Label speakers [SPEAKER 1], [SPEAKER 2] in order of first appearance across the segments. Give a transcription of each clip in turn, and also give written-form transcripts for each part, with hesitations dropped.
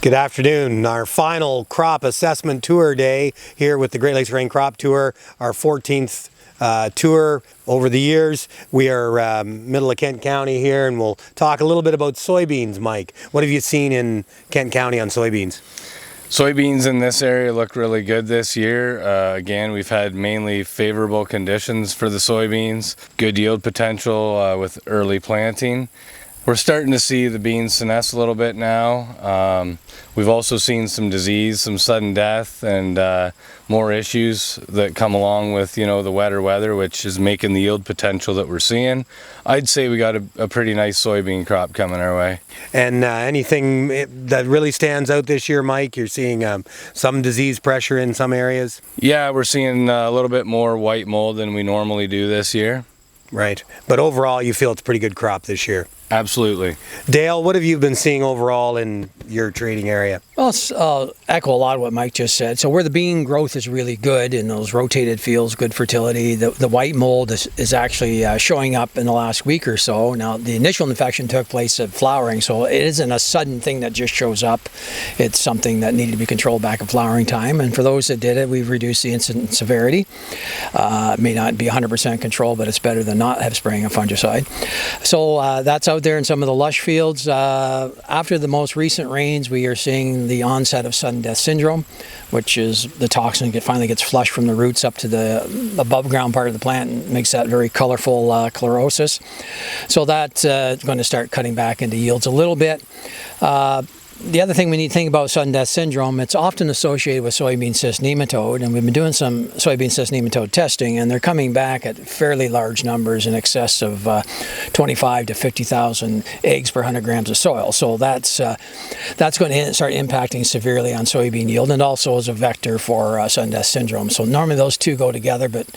[SPEAKER 1] Good afternoon. Our final crop assessment tour day here with the Great Lakes Grain Crop Tour, our 14th tour over the years. We are middle of Kent County here, and we'll talk a little bit about soybeans. Mike, what have you seen in Kent County on soybeans?
[SPEAKER 2] Soybeans in this area look really good this year. Again, we've had mainly favorable conditions for the soybeans, good yield potential with early planting. We're starting to see the beans senesce a little bit now. We've also seen some disease, some sudden death, and more issues that come along with, the wetter weather, which is making the yield potential that we're seeing. I'd say we got a pretty nice soybean crop coming our way.
[SPEAKER 1] And anything that really stands out this year, Mike? You're seeing some disease pressure in some areas?
[SPEAKER 2] Yeah, we're seeing a little bit more white mold than we normally do this year.
[SPEAKER 1] Right. But overall, you feel it's a pretty good crop this year?
[SPEAKER 2] Absolutely.
[SPEAKER 1] Dale, what have you been seeing overall in your trading area?
[SPEAKER 3] Well, I'll echo a lot of what Mike just said. So where the bean growth is really good in those rotated fields, good fertility, the white mold is actually showing up in the last week or so. Now, the initial infection took place at flowering, so it isn't a sudden thing that just shows up. It's something that needed to be controlled back at flowering time. And for those that did it, we've reduced the incident severity. It may not be 100% control, but it's better than not have spraying a fungicide. So that's out there in some of the lush fields. After the most recent rains, we are seeing the onset of sudden death syndrome, which is the toxin finally gets flushed from the roots up to the above ground part of the plant and makes that very colorful chlorosis. So that's going to start cutting back into yields a little bit. The other thing we need to think about sudden death syndrome, it's often associated with soybean cyst nematode, and we've been doing some soybean cyst nematode testing, and they're coming back at fairly large numbers in excess of 25 to 50,000 eggs per 100 grams of soil. So that's going to start impacting severely on soybean yield, and also as a vector for sudden death syndrome. So normally those two go together, but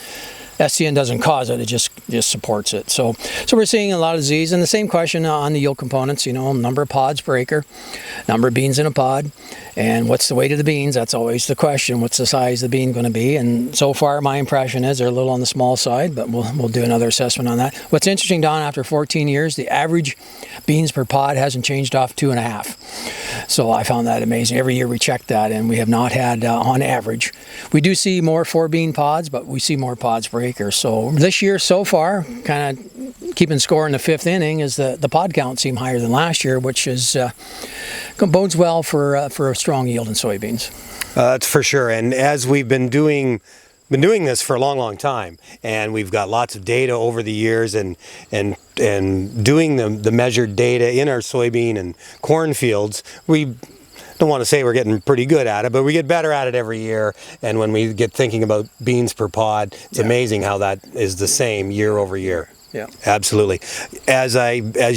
[SPEAKER 3] SCN doesn't cause it, it just supports it. So we're seeing a lot of disease, and the same question on the yield components, number of pods per acre, number of beans in a pod, and what's the weight of the beans? That's always the question. What's the size of the bean going to be? And so far, my impression is they're a little on the small side, but we'll do another assessment on that. What's interesting, Don, after 14 years, the average beans per pod hasn't changed off 2.5. So I found that amazing. Every year we check that, and we have not had, on average, we do see more 4-bean pods, but we see more pods per acre. So this year so far, kind of keeping score in the 5th inning, is the pod count seem higher than last year, which is bodes well for a strong yield in soybeans.
[SPEAKER 1] That's for sure. And as we've been doing this for a long time, and we've got lots of data over the years, and doing the measured data in our soybean and corn fields, we don't want to say we're getting pretty good at it, but we get better at it every year. And when we get thinking about beans per pod, it's amazing how that is the same year over year.
[SPEAKER 3] Yeah,
[SPEAKER 1] absolutely. As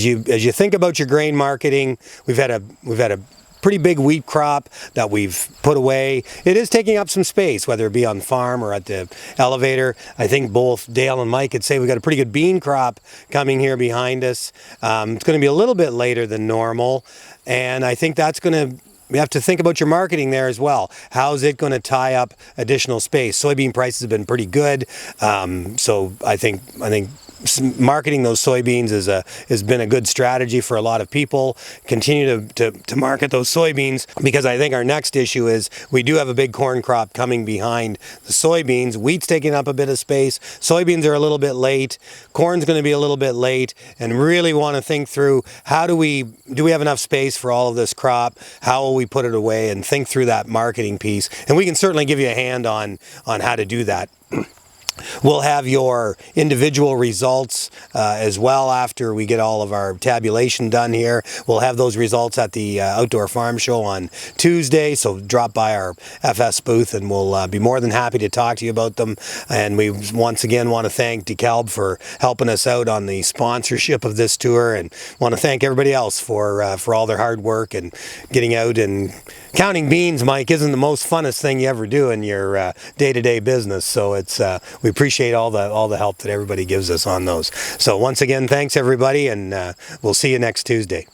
[SPEAKER 1] you think about your grain marketing, we've had a pretty big wheat crop that we've put away. It is taking up some space, whether it be on farm or at the elevator. I think both Dale and Mike could say we've got a pretty good bean crop coming here behind us. It's going to be a little bit later than normal, and I think we have to think about your marketing there as well. How's it going to tie up additional space? Soybean prices have been pretty good, so I think marketing those soybeans has been a good strategy for a lot of people. Continue to market those soybeans, because I think our next issue is we do have a big corn crop coming behind the soybeans. Wheat's taking up a bit of space. Soybeans are a little bit late. Corn's going to be a little bit late, and really want to think through do we have enough space for all of this crop? How will we put it away? And think through that marketing piece. And we can certainly give you a hand on how to do that. We'll have your individual results as well after we get all of our tabulation done here. We'll have those results at the Outdoor Farm Show on Tuesday, so drop by our FS booth and we'll be more than happy to talk to you about them. And we once again want to thank Kabbes for helping us out on the sponsorship of this tour, and want to thank everybody else for all their hard work and getting out. And counting beans, Mike, isn't the most funnest thing you ever do in your day-to-day business, so we appreciate all the help that everybody gives us on those. So once again, thanks everybody, and we'll see you next Tuesday.